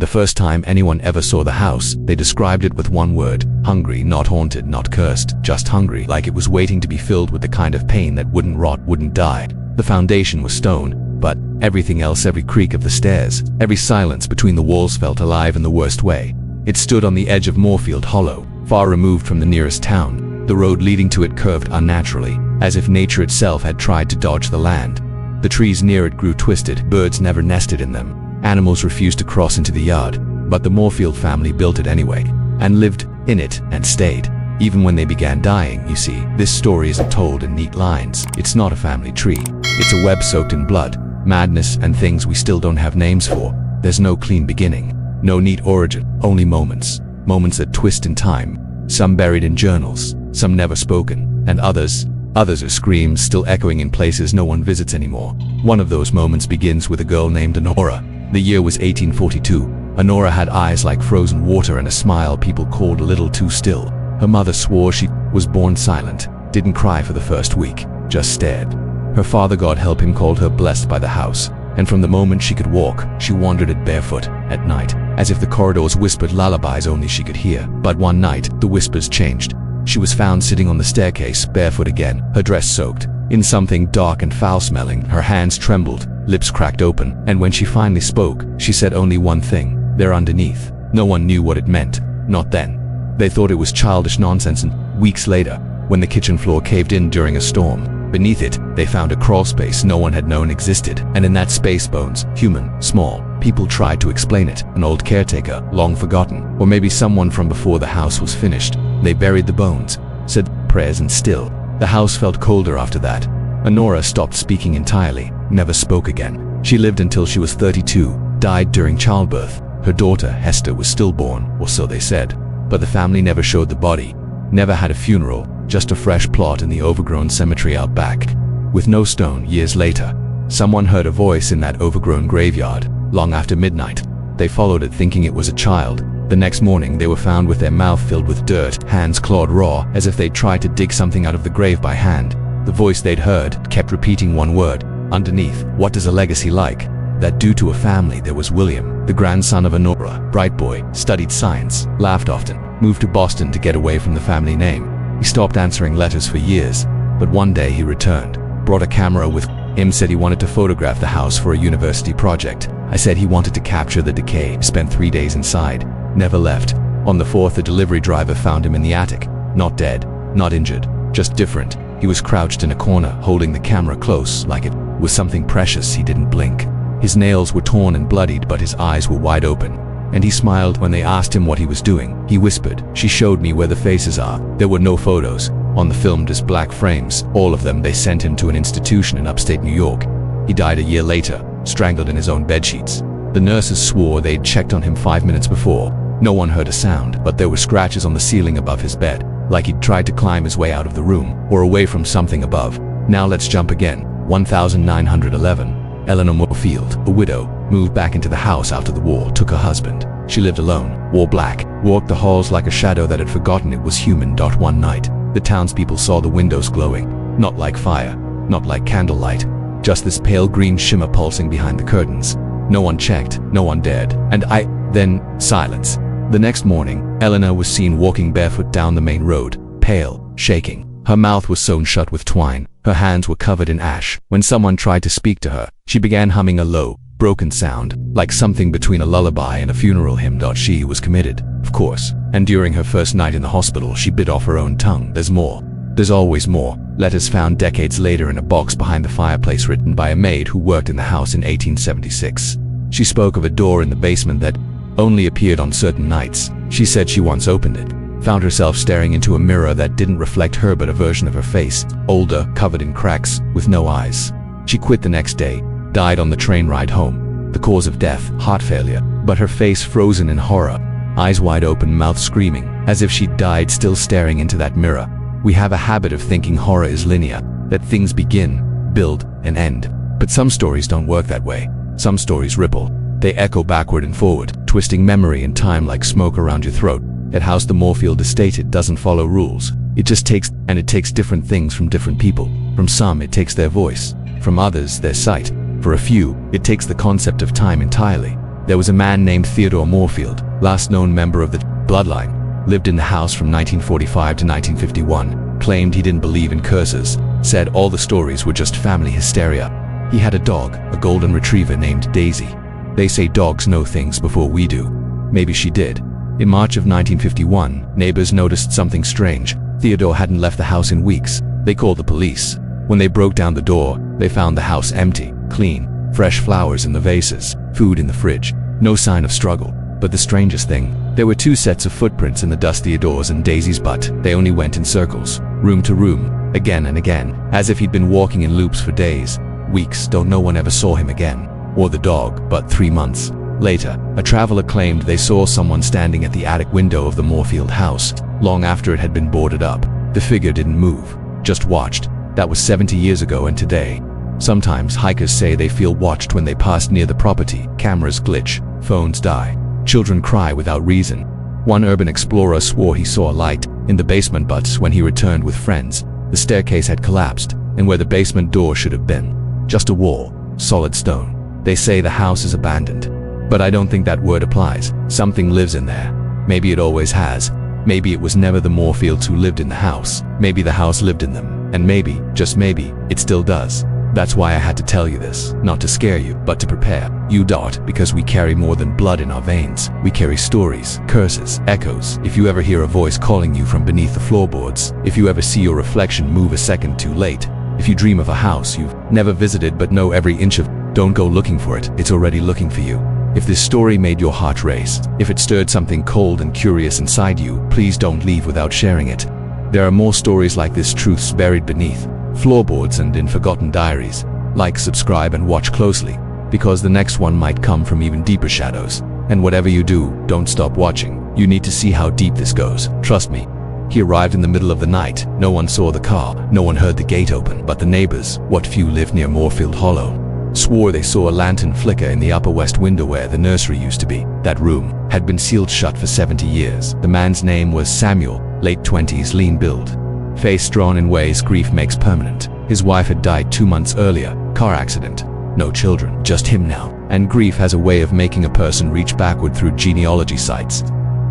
The first time anyone ever saw the house, they described it with one word: hungry. Not haunted, not cursed, just hungry, like it was waiting to be filled with the kind of pain that wouldn't rot, wouldn't die. The foundation was stone, but everything else, every creak of the stairs, every silence between the walls felt alive in the worst way. It stood on the edge of Moorfield Hollow, far removed from the nearest town. The road leading to it curved unnaturally, as if nature itself had tried to dodge the land. The trees near it grew twisted, birds never nested in them. Animals refused to cross into the yard, but the Moorfield family built it anyway, and lived in it and stayed. Even when they began dying, you see, this story isn't told in neat lines. It's not a family tree. It's a web soaked in blood, madness, and things we still don't have names for. There's no clean beginning, no neat origin, only moments. Moments that twist in time, some buried in journals, some never spoken, and others are screams still echoing in places no one visits anymore. One of those moments begins with a girl named Honora. The year was 1842. Honora had eyes like frozen water and a smile people called a little too still. Her mother swore she was born silent, didn't cry for the first week, just stared. Her father, God help him, called her blessed by the house, and from the moment she could walk, she wandered it barefoot, at night, as if the corridors whispered lullabies only she could hear. But one night, the whispers changed. She was found sitting on the staircase, barefoot again, her dress soaked in something dark and foul-smelling. Her hands trembled, lips cracked open, and when she finally spoke, she said only one thing: "They're underneath." No one knew what it meant, not then. They thought it was childish nonsense, and weeks later, when the kitchen floor caved in during a storm, beneath it, they found a crawl space no one had known existed, and in that space bones, human, small. People tried to explain it, an old caretaker, long forgotten, or maybe someone from before the house was finished. They buried the bones, said prayers, and still, the house felt colder after that. Honora stopped speaking entirely, never spoke again. She lived until she was 32, died during childbirth. Her daughter, Hester, was stillborn, or so they said. But the family never showed the body, never had a funeral, just a fresh plot in the overgrown cemetery out back. With no stone. Years later, someone heard a voice in that overgrown graveyard, long after midnight. They followed it thinking it was a child. The next morning they were found with their mouth filled with dirt, hands clawed raw, as if they'd tried to dig something out of the grave by hand. The voice they'd heard kept repeating one word: underneath. What does a legacy like that do to a family? There was William, the grandson of Honora, bright boy, studied science, laughed often, moved to Boston to get away from the family name. He stopped answering letters for years, but one day he returned, brought a camera with him, said he wanted to photograph the house for a university project. I said he wanted to capture the decay. Spent 3 days inside, never left. On the fourth, a delivery driver found him in the attic, not dead, not injured, just different. He was crouched in a corner, holding the camera close, like it was something precious. He didn't blink. His nails were torn and bloodied, but his eyes were wide open. And he smiled when they asked him what he was doing. He whispered, "She showed me where the faces are." There were no photos on the film, just black frames. All of them. They sent him to an institution in upstate New York. He died a year later, strangled in his own bedsheets. The nurses swore they'd checked on him 5 minutes before. No one heard a sound, but there were scratches on the ceiling above his bed, like he'd tried to climb his way out of the room, or away from something above. Now let's jump again. 1911. Eleanor Moorfield, a widow, moved back into the house after the war, took her husband. She lived alone, wore black, walked the halls like a shadow that had forgotten it was human. One night, the townspeople saw the windows glowing, not like fire, not like candlelight, just this pale green shimmer pulsing behind the curtains. No one checked, no one dared, and then silence. The next morning, Eleanor was seen walking barefoot down the main road, pale, shaking. Her mouth was sewn shut with twine. Her hands were covered in ash. When someone tried to speak to her, she began humming a low, broken sound, like something between a lullaby and a funeral hymn. She was committed, of course, and during her first night in the hospital, she bit off her own tongue. There's more. There's always more. Letters found decades later in a box behind the fireplace, written by a maid who worked in the house in 1876. She spoke of a door in the basement that only appeared on certain nights. She said she once opened it, found herself staring into a mirror that didn't reflect her but a version of her face, older, covered in cracks, with no eyes. She quit the next day, died on the train ride home. The cause of death, heart failure, but her face frozen in horror, eyes wide open, mouth screaming, as if she'd died still staring into that mirror. We have a habit of thinking horror is linear, that things begin, build, and end. But some stories don't work that way. Some stories ripple. They echo backward and forward, twisting memory and time like smoke around your throat. At House the Moorfield estate, it doesn't follow rules. It just takes, and it takes different things from different people. From some, it takes their voice. From others, their sight. For a few, it takes the concept of time entirely. There was a man named Theodore Moorfield, last known member of the Bloodline, lived in the house from 1945 to 1951, claimed he didn't believe in curses, said all the stories were just family hysteria. He had a dog, a golden retriever named Daisy. They say dogs know things before we do. Maybe she did. In March of 1951, neighbors noticed something strange. Theodore hadn't left the house in weeks. They called the police. When they broke down the door, they found the house empty, clean, fresh flowers in the vases, food in the fridge, no sign of struggle. But the strangest thing, there were 2 sets of footprints in the dust: Theodore's and Daisy's butt. They only went in circles, room to room, again and again, as if he'd been walking in loops for days, weeks. No one ever saw him again, or the dog. But 3 months later, a traveler claimed they saw someone standing at the attic window of the Moorfield house, long after it had been boarded up. The figure didn't move, just watched. That was 70 years ago, and today, sometimes hikers say they feel watched when they pass near the property. Cameras glitch, phones die, children cry without reason. One urban explorer swore he saw a light in the basement, but when he returned with friends, the staircase had collapsed, and where the basement door should have been, just a wall, solid stone. They say the house is abandoned, but I don't think that word applies. Something lives in there. Maybe it always has. Maybe it was never the Moorfields who lived in the house. Maybe the house lived in them. And maybe, just maybe, it still does. That's why I had to tell you this, not to scare you, but to prepare you. Because we carry more than blood in our veins. We carry stories, curses, echoes. If you ever hear a voice calling you from beneath the floorboards, if you ever see your reflection move a second too late, if you dream of a house you've never visited but know every inch of, don't go looking for it, it's already looking for you. If this story made your heart race, if it stirred something cold and curious inside you, please don't leave without sharing it. There are more stories like this, truths buried beneath floorboards and in forgotten diaries. Like, subscribe, and watch closely, because the next one might come from even deeper shadows. And whatever you do, don't stop watching. You need to see how deep this goes. Trust me. He arrived in the middle of the night. No one saw the car. No one heard the gate open. But the neighbors, what few lived near Moorfield Hollow, swore they saw a lantern flicker in the upper west window where the nursery used to be. That room had been sealed shut for 70 years. The man's name was Samuel, late 20s, lean build, face drawn in ways grief makes permanent. His wife had died 2 months earlier, car accident. No children, just him now. And grief has a way of making a person reach backward through genealogy sites,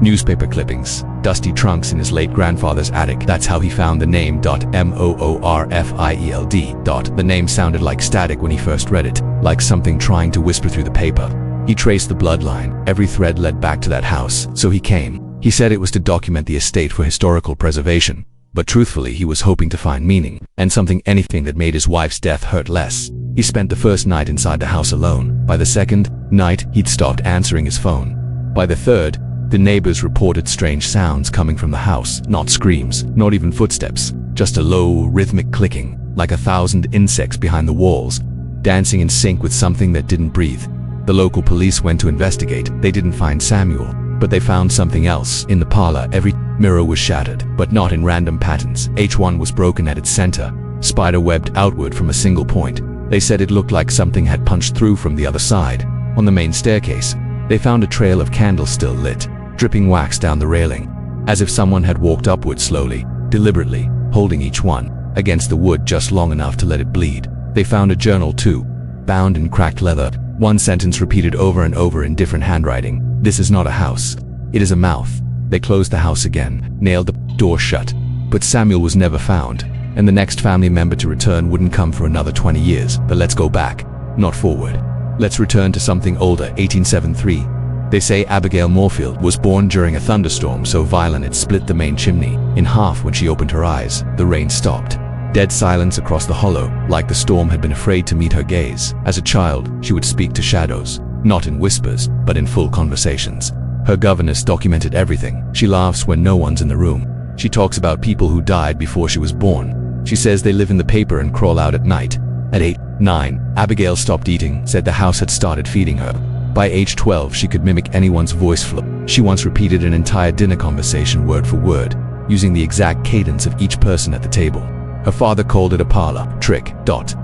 newspaper clippings, dusty trunks in his late grandfather's attic. That's how he found the name Moorfield. The name sounded like static when he first read it, like something trying to whisper through the paper. He traced the bloodline. Every thread led back to that house. So he came. He said it was to document the estate for historical preservation. But truthfully, he was hoping to find meaning, and anything that made his wife's death hurt less. He spent the first night inside the house alone. By the second night, he'd stopped answering his phone. By the third, the neighbors reported strange sounds coming from the house. Not screams, not even footsteps, just a low, rhythmic clicking, like 1,000 insects behind the walls, dancing in sync with something that didn't breathe. The local police went to investigate. They didn't find Samuel, but they found something else. In the parlor, every mirror was shattered, but not in random patterns. Each one was broken at its center, spider-webbed outward from a single point. They said it looked like something had punched through from the other side. On the main staircase, they found a trail of candles still lit, dripping wax down the railing, as if someone had walked upward slowly, deliberately, holding each one against the wood just long enough to let it bleed. They found a journal too, bound in cracked leather. One sentence repeated over and over in different handwriting: "This is not a house, it is a mouth." They closed the house again, nailed the door shut. But Samuel was never found, and the next family member to return wouldn't come for another 20 years. But let's go back, not forward. Let's return to something older. 1873. They say Abigail Moorfield was born during a thunderstorm so violent it split the main chimney in half. When she opened her eyes, the rain stopped. Dead silence across the hollow, like the storm had been afraid to meet her gaze. As a child, she would speak to shadows, not in whispers, but in full conversations. Her governess documented everything. She laughs when no one's in the room. She talks about people who died before she was born. She says they live in the paper and crawl out at night. At 8, 9, Abigail stopped eating, said the house had started feeding her. By age 12, she could mimic anyone's voice flow. She once repeated an entire dinner conversation word for word, using the exact cadence of each person at the table. Her father called it a parlor trick.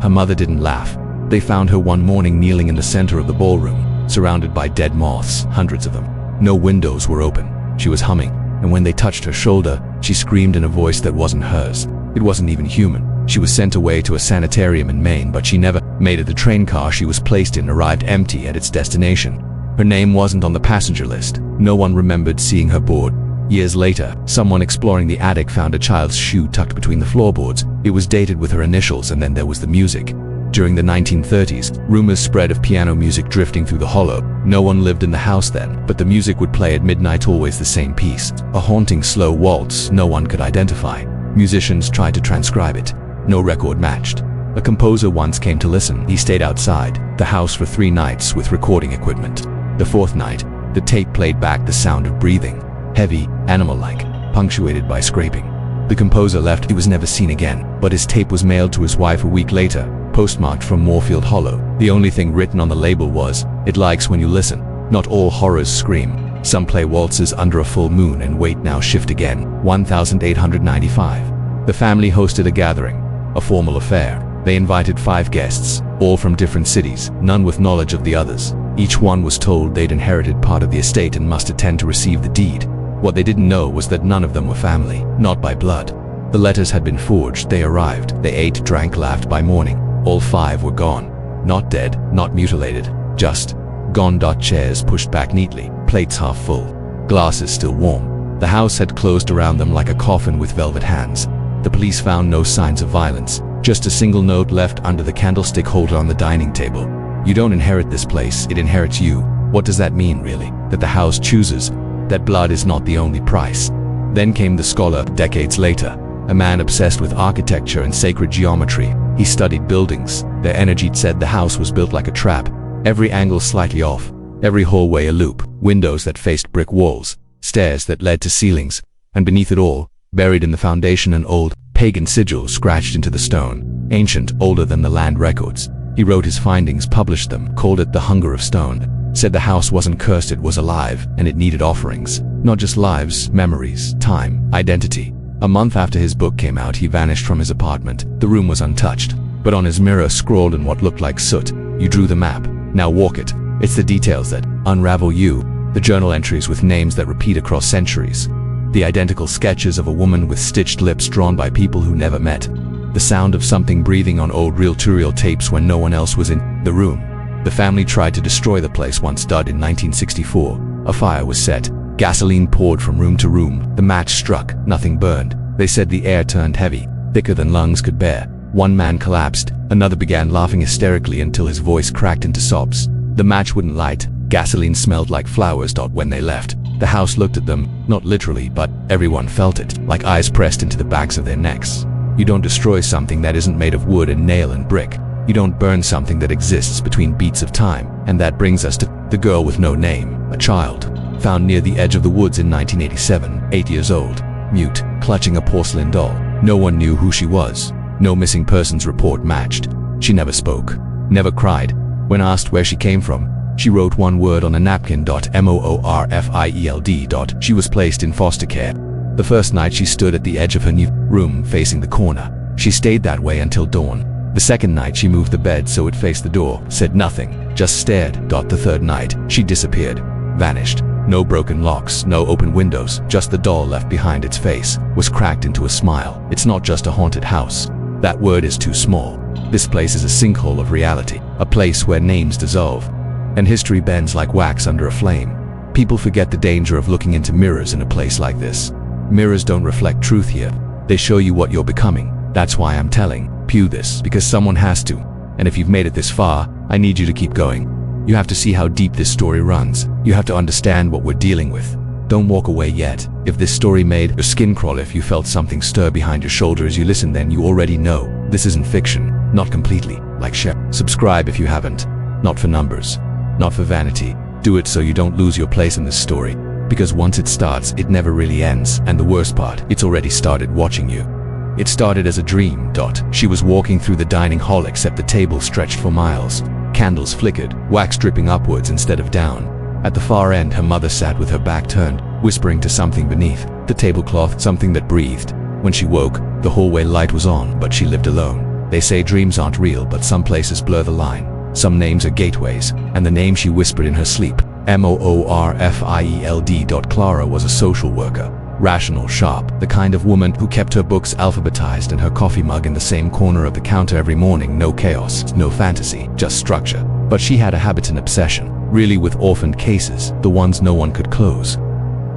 Her mother didn't laugh. They found her one morning kneeling in the center of the ballroom, surrounded by dead moths, hundreds of them. No windows were open. She was humming, and when they touched her shoulder, she screamed in a voice that wasn't hers. It wasn't even human. She was sent away to a sanitarium in Maine, but she never made it. The train car she was placed in arrived empty at its destination. Her name wasn't on the passenger list. No one remembered seeing her board. Years later, someone exploring the attic found a child's shoe tucked between the floorboards. It was dated with her initials, and then there was the music. During the 1930s, rumors spread of piano music drifting through the hollow. No one lived in the house then, but the music would play at midnight, always the same piece. A haunting slow waltz no one could identify. Musicians tried to transcribe it. No record matched. A composer once came to listen. He stayed outside the house for 3 nights with recording equipment. The 4th night, the tape played back the sound of breathing, heavy, animal-like, punctuated by scraping. The composer left. He was never seen again, but his tape was mailed to his wife a week later, postmarked from Moorfield Hollow. The only thing written on the label was, "It likes when you listen. Not all horrors scream. Some play waltzes under a full moon and wait now shift again." 1895. The family hosted a gathering, a formal affair. They invited 5 guests, all from different cities, none with knowledge of the others. Each one was told they'd inherited part of the estate and must attend to receive the deed. What they didn't know was that none of them were family, not by blood. The letters had been forged. They arrived. They ate, drank, laughed. By morning, all 5 were gone. Not dead, not mutilated, just gone. Chairs pushed back neatly, plates half full, glasses still warm. The house had closed around them like a coffin with velvet hands. The police found no signs of violence, just a single note left under the candlestick holder on the dining table. "You don't inherit this place, it inherits you." What does that mean, really? That the house chooses, that blood is not the only price. Then came the scholar, decades later, a man obsessed with architecture and sacred geometry. He studied buildings. Their energy said the house was built like a trap, every angle slightly off, every hallway a loop, windows that faced brick walls, stairs that led to ceilings, and beneath it all, buried in the foundation, an old, pagan sigil scratched into the stone, ancient, older than the land records. He wrote his findings, published them, called it the Hunger of Stone. Said the house wasn't cursed, it was alive, and it needed offerings. Not just lives, memories, time, identity. A month after his book came out, he vanished from his apartment. The room was untouched, but on his mirror, scrawled in what looked like soot, "You drew the map, now walk it." It's the details that unravel you. The journal entries with names that repeat across centuries. The identical sketches of a woman with stitched lips drawn by people who never met. The sound of something breathing on old reel-to-reel tapes when no one else was in the room. The family tried to destroy the place once. In 1964, a fire was set. Gasoline poured from room to room. The match struck. Nothing burned. They said the air turned heavy, thicker than lungs could bear. One man collapsed. Another began laughing hysterically until his voice cracked into sobs. The match wouldn't light. Gasoline smelled like flowers. When they left, the house looked at them, not literally, but everyone felt it, like eyes pressed into the backs of their necks. You don't destroy something that isn't made of wood and nail and brick. You don't burn something that exists between beats of time. And that brings us to the girl with no name, a child, found near the edge of the woods in 1987, 8 years old, mute, clutching a porcelain doll. No one knew who she was. No missing persons report matched. She never spoke, never cried. When asked where she came from, she wrote one word on a napkin. Moorfield. She was placed in foster care. The first night she stood at the edge of her new room facing the corner. She stayed that way until dawn. The second night she moved the bed so it faced the door, said nothing, just stared. The third night, she disappeared, vanished. No broken locks, no open windows, just the doll left behind. Its face was cracked into a smile. It's not just a haunted house. That word is too small. This place is a sinkhole of reality, a place where names dissolve, and history bends like wax under a flame. People forget the danger of looking into mirrors in a place like this. Mirrors don't reflect truth here. They show you what you're becoming. That's why I'm telling you this, because someone has to. And if you've made it this far, I need you to keep going. You have to see how deep this story runs. You have to understand what we're dealing with. Don't walk away yet. If this story made your skin crawl, if you felt something stir behind your shoulder as you listen, then you already know this isn't fiction. Not completely. Like, share, subscribe if you haven't. Not for numbers, not for vanity. Do it so you don't lose your place in this story. Because once it starts, it never really ends. And the worst part, it's already started watching you. It started as a dream. She was walking through the dining hall, except the table stretched for miles. Candles flickered, wax dripping upwards instead of down. At the far end, her mother sat with her back turned, whispering to something beneath the tablecloth, something that breathed. When she woke, the hallway light was on, but she lived alone. They say dreams aren't real, but some places blur the line. Some names are gateways, and the name she whispered in her sleep, Moorfield. Clara was a social worker. Rational, sharp, the kind of woman who kept her books alphabetized and her coffee mug in the same corner of the counter every morning. No chaos, no fantasy, just structure. But she had a habit, an obsession. really with orphaned cases, the ones no one could close.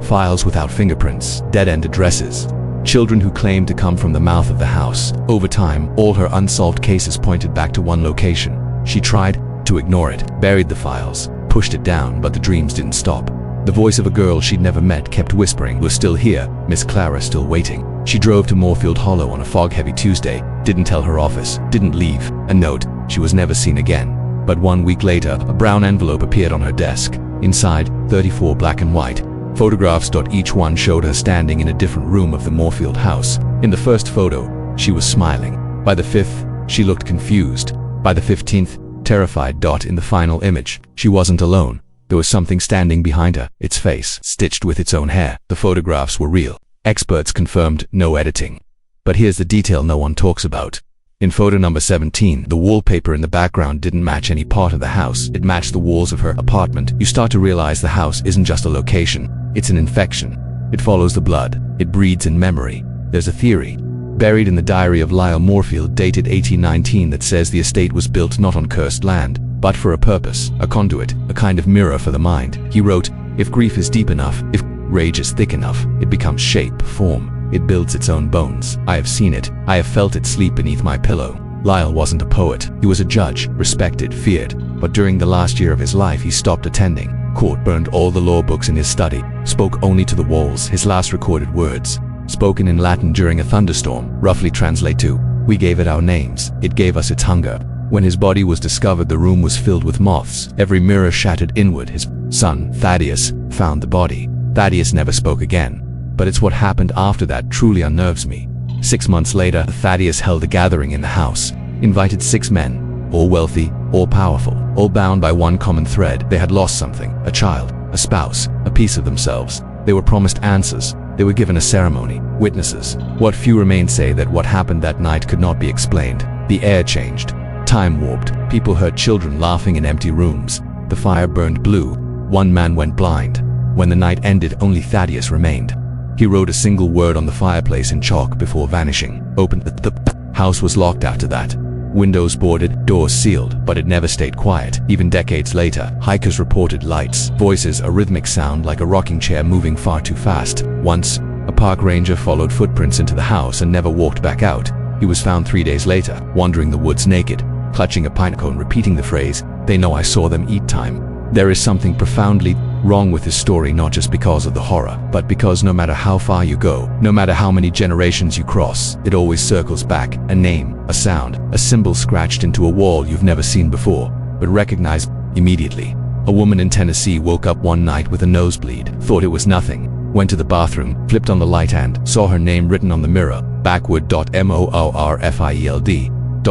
Files without fingerprints, dead-end addresses, children who claimed to come from the mouth of the house. Over time, all her unsolved cases pointed back to one location. She tried to ignore it, buried the files, pushed it down, but the dreams didn't stop. The voice of a girl she'd never met kept whispering, "We're still here, Miss Clara, still waiting." She drove to Moorfield Hollow on a fog-heavy Tuesday, didn't tell her office, didn't leave a note. She was never seen again. But 1 week later, a brown envelope appeared on her desk. Inside, 34 black and white photographs. Each one showed her standing in a different room of the Moorfield house. In the first photo, she was smiling. By the fifth, she looked confused. By the 15th, terrified. In the final image, she wasn't alone. There was something standing behind her, its face stitched with its own hair. The photographs were real. Experts confirmed, no editing. But here's the detail no one talks about. In photo number 17, the wallpaper in the background didn't match any part of the house. It matched the walls of her apartment. You start to realize the house isn't just a location. It's an infection. It follows the blood. It breeds in memory. There's a theory buried in the diary of Lyle Moorfield, dated 1819, that says the estate was built not on cursed land, but for a purpose, a conduit, a kind of mirror for the mind. He wrote, "If grief is deep enough, if rage is thick enough, it becomes shape, form. It builds its own bones. I have seen it. I have felt it sleep beneath my pillow." Lyle wasn't a poet. He was a judge, respected, feared. But during the last year of his life, he stopped attending court, burned all the law books in his study, spoke only to the walls. His last recorded words, spoken in Latin during a thunderstorm, roughly translate to, "We gave it our names. It gave us its hunger." When his body was discovered, the room was filled with moths. Every mirror shattered inward. His son, Thaddeus, found the body. Thaddeus never spoke again. But it's what happened after that truly unnerves me. 6 months later, Thaddeus held a gathering in the house, invited 6 men, all wealthy, all powerful, all bound by one common thread. They had lost something, a child, a spouse, a piece of themselves. They were promised answers. They were given a ceremony, witnesses. What few remain say that what happened that night could not be explained. The air changed. Time warped. People heard children laughing in empty rooms. The fire burned blue. One man went blind. When the night ended, only Thaddeus remained. He wrote a single word on the fireplace in chalk before vanishing. Opened. The house was locked after that. Windows boarded, doors sealed, but it never stayed quiet. Even decades later, hikers reported lights, voices, a rhythmic sound like a rocking chair moving far too fast. Once, a park ranger followed footprints into the house and never walked back out. He was found 3 days later, wandering the woods naked, clutching a pine cone, repeating the phrase, "They know I saw them eat time." There is something profoundly wrong with his story, not just because of the horror, but because no matter how far you go, no matter how many generations you cross, it always circles back. A name, a sound, a symbol scratched into a wall you've never seen before, but recognize immediately. A woman in Tennessee woke up one night with a nosebleed, thought it was nothing, went to the bathroom, flipped on the light and saw her name written on the mirror, backward. Moorfield.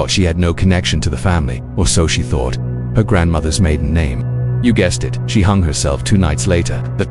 She had no connection to the family, or so she thought. Her grandmother's maiden name. You guessed it, she hung herself 2 nights later. The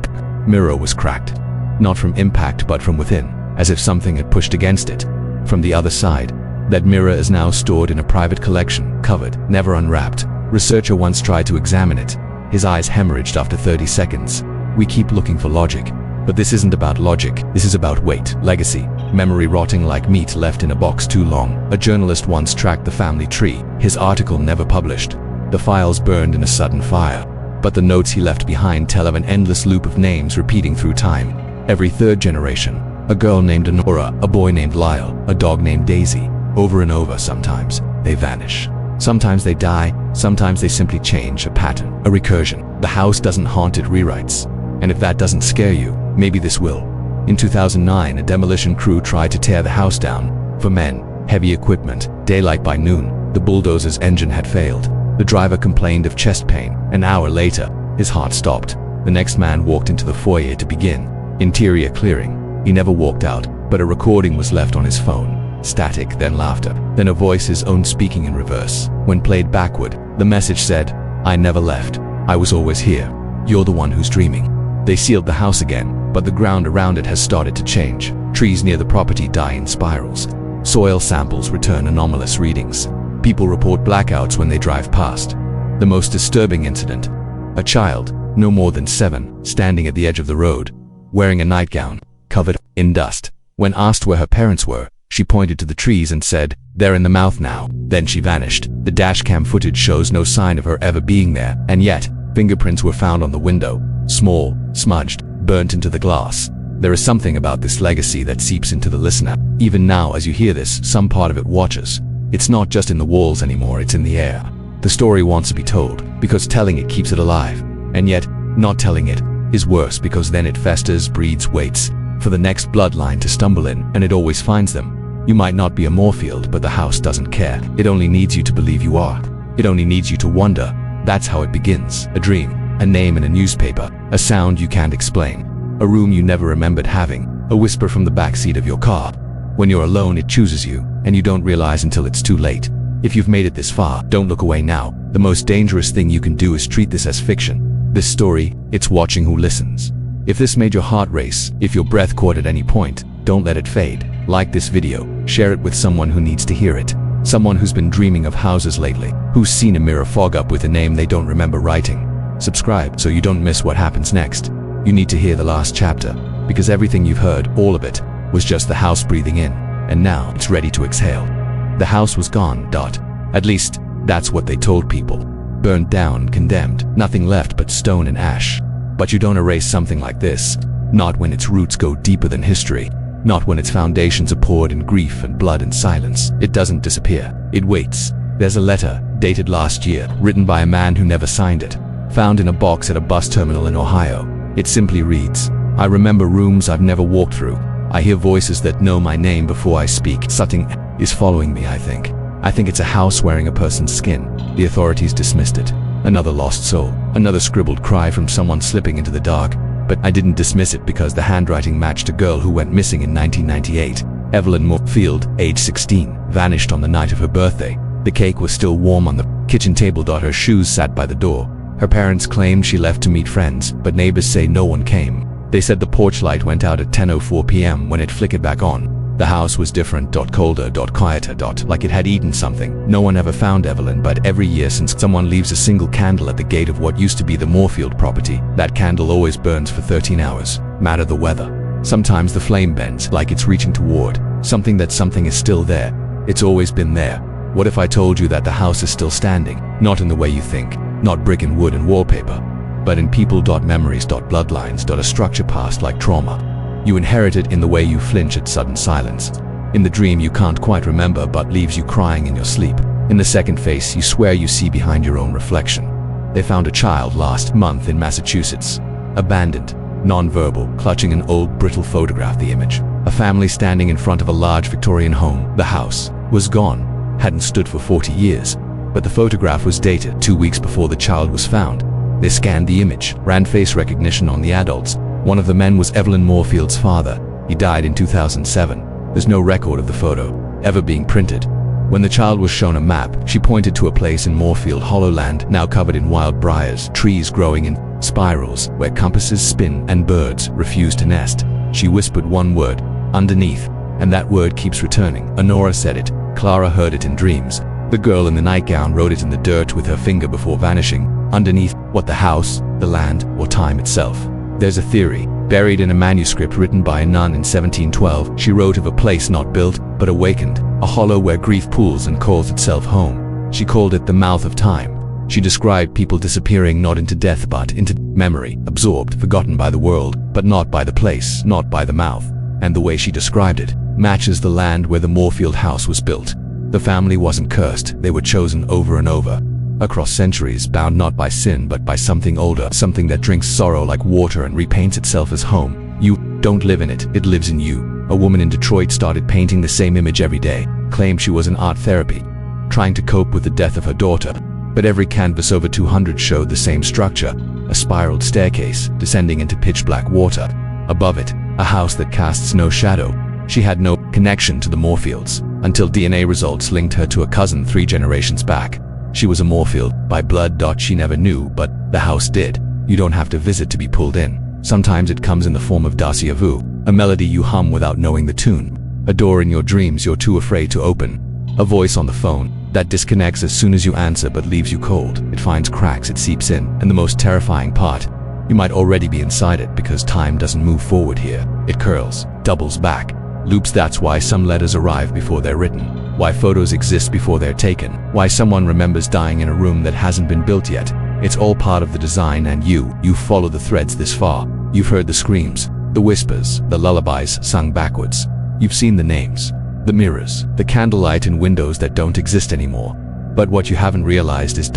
mirror was cracked. Not from impact but from within, as if something had pushed against it. From the other side, that mirror is now stored in a private collection, covered, never unwrapped. Researcher once tried to examine it. His eyes hemorrhaged after 30 seconds. We keep looking for logic. But this isn't about logic. This is about weight, legacy, memory rotting like meat left in a box too long. A journalist once tracked the family tree. His article never published. The files burned in a sudden fire. But the notes he left behind tell of an endless loop of names repeating through time. Every 3rd generation. A girl named Honora, a boy named Lyle, a dog named Daisy. Over and over. Sometimes they vanish. Sometimes they die. Sometimes they simply change. A pattern, a recursion. The house doesn't haunt, it rewrites. And if that doesn't scare you, maybe this will. In 2009, a demolition crew tried to tear the house down. For men, heavy equipment. Daylight by noon. The bulldozer's engine had failed. The driver complained of chest pain. An hour later, his heart stopped. The next man walked into the foyer to begin interior clearing. He never walked out, but a recording was left on his phone. Static, then laughter, then a voice, his own, speaking in reverse. When played backward, the message said, "I never left. I was always here. You're the one who's dreaming." They sealed the house again, but the ground around it has started to change. Trees near the property die in spirals. Soil samples return anomalous readings. People report blackouts when they drive past. The most disturbing incident: a child, no more than 7, standing at the edge of the road, wearing a nightgown, covered in dust. When asked where her parents were, she pointed to the trees and said, "They're in the mouth now." Then she vanished. The dashcam footage shows no sign of her ever being there, and yet, Fingerprints were found on the window, small, smudged, burnt into the glass. There is something about this legacy that seeps into the listener. Even now, as you hear this, some part of it watches. It's not just in the walls anymore, it's in the air. The story wants to be told, because telling it keeps it alive. And yet, not telling it is worse, because then it festers, breeds, waits for the next bloodline to stumble in, and it always finds them. You might not be a Moorfield, but the house doesn't care. It only needs you to believe you are. It only needs you to wonder. That's how it begins. A dream, a name in a newspaper, a sound you can't explain, a room you never remembered having, a whisper from the backseat of your car. When you're alone, it chooses you, and you don't realize until it's too late. If you've made it this far, don't look away now. The most dangerous thing you can do is treat this as fiction. This story, it's watching who listens. If this made your heart race, if your breath caught at any point, don't let it fade. Like this video, share it with someone who needs to hear it. Someone who's been dreaming of houses lately, who's seen a mirror fog up with a name they don't remember writing. Subscribe so you don't miss what happens next. You need to hear the last chapter, because everything you've heard, all of it, was just the house breathing in, and now it's ready to exhale. The house was gone. At least, that's what they told people. Burned down, condemned, nothing left but stone and ash. But you don't erase something like this. Not when its roots go deeper than history. Not when its foundations are poured in grief and blood and silence. It doesn't disappear. It waits. There's a letter, dated last year, written by a man who never signed it, found in a box at a bus terminal in Ohio. It simply reads, "I remember rooms I've never walked through. I hear voices that know my name before I speak. Something is following me, I think. I think it's a house wearing a person's skin." The authorities dismissed it. Another lost soul. Another scribbled cry from someone slipping into the dark. But I didn't dismiss it because the handwriting matched a girl who went missing in 1998. Evelyn Moorfield, age 16, vanished on the night of her birthday. The cake was still warm on the kitchen table. Her shoes sat by the door. Her parents claimed she left to meet friends, but neighbors say no one came. They said the porch light went out at 10:04 p.m. when it flickered back on. The house was different, colder, quieter, like it had eaten something. No one ever found Evelyn, but every year since, someone leaves a single candle at the gate of what used to be the Moorfield property. That candle always burns for 13 hours, matter the weather. Sometimes the flame bends, like it's reaching toward something, that something is still there. It's always been there. What if I told you that the house is still standing? Not in the way you think, not brick and wood and wallpaper, but in people, memories, bloodlines, a structure passed like trauma. You inherit it in the way you flinch at sudden silence. In the dream you can't quite remember but leaves you crying in your sleep. In the second face you swear you see behind your own reflection. They found a child last month in Massachusetts. Abandoned, non-verbal, clutching an old brittle photograph. The image. A family standing in front of a large Victorian home. The house was gone. Hadn't stood for 40 years. But the photograph was dated 2 weeks before the child was found. They scanned the image, ran face recognition on the adults. One of the men was Evelyn Moorfield's father. He died in 2007. There's no record of the photo ever being printed. When the child was shown a map, she pointed to a place in Moorfield Hollowland, now covered in wild briars, trees growing in spirals, where compasses spin and birds refuse to nest. She whispered one word, underneath, and that word keeps returning. Honora said it. Clara heard it in dreams. The girl in the nightgown wrote it in the dirt with her finger before vanishing. Underneath, what, the house, the land, or time itself? There's a theory, buried in a manuscript written by a nun in 1712. She wrote of a place not built, but awakened, a hollow where grief pools and calls itself home. She called it the mouth of time. She described people disappearing not into death but into memory, absorbed, forgotten by the world, but not by the place, not by the mouth. And the way she described it matches the land where the Moorfield house was built. The family wasn't cursed, they were chosen over and over. Across centuries, bound not by sin but by something older, something that drinks sorrow like water and repaints itself as home. You don't live in it, it lives in you. A woman in Detroit started painting the same image every day, claimed she was in art therapy, trying to cope with the death of her daughter. But every canvas over 200 showed the same structure, a spiraled staircase descending into pitch black water. Above it, a house that casts no shadow. She had no connection to the Moorfields, until DNA results linked her to a cousin 3 generations back. She was a Moorfield by blood. She never knew, but the house did. You don't have to visit to be pulled in. Sometimes it comes in the form of deja vu, a melody you hum without knowing the tune. A door in your dreams you're too afraid to open. A voice on the phone that disconnects as soon as you answer but leaves you cold. It finds cracks, it seeps in, and the most terrifying part, you might already be inside it because time doesn't move forward here. It curls, doubles back, loops. That's why some letters arrive before they're written, why photos exist before they're taken, why someone remembers dying in a room that hasn't been built yet. It's all part of the design, and you follow the threads this far. You've heard the screams, the whispers, the lullabies sung backwards. You've seen the names, the mirrors, the candlelight in windows that don't exist anymore. But what you haven't realized is ...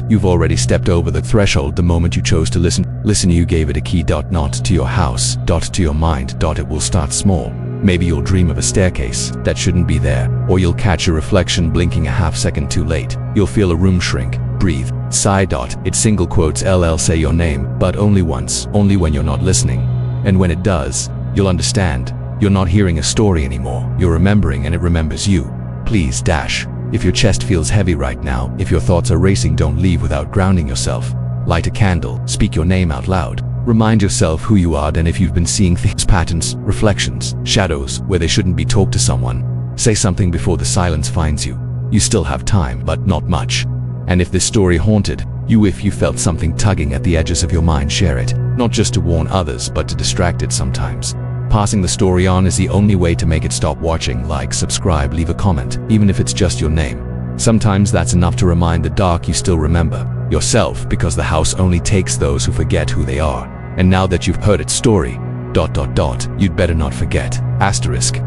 You've already stepped over the threshold the moment you chose to listen. You gave it a key ... not to your house, ... to your mind. It will start small. Maybe you'll dream of a staircase that shouldn't be there, or you'll catch a reflection blinking a half second too late. You'll feel a room shrink, breathe, sigh. It single quotes LL say your name, but only once, only when you're not listening. And when it does, you'll understand. You're not hearing a story anymore. You're remembering, and it remembers you. Please dash. If your chest feels heavy right now, if your thoughts are racing, don't leave without grounding yourself. Light a candle, speak your name out loud. Remind yourself who you are, and if you've been seeing things, patterns, reflections, shadows, where they shouldn't be, talk to someone. Say something before the silence finds you. You still have time, but not much. And if this story haunted you, if you felt something tugging at the edges of your mind, share it. Not just to warn others, but to distract it sometimes. Passing the story on is the only way to make it stop watching. Like, subscribe, leave a comment, even if it's just your name. Sometimes that's enough to remind the dark you still remember yourself, because the house only takes those who forget who they are. And now that you've heard its story, ... you'd better not forget. Asterisk.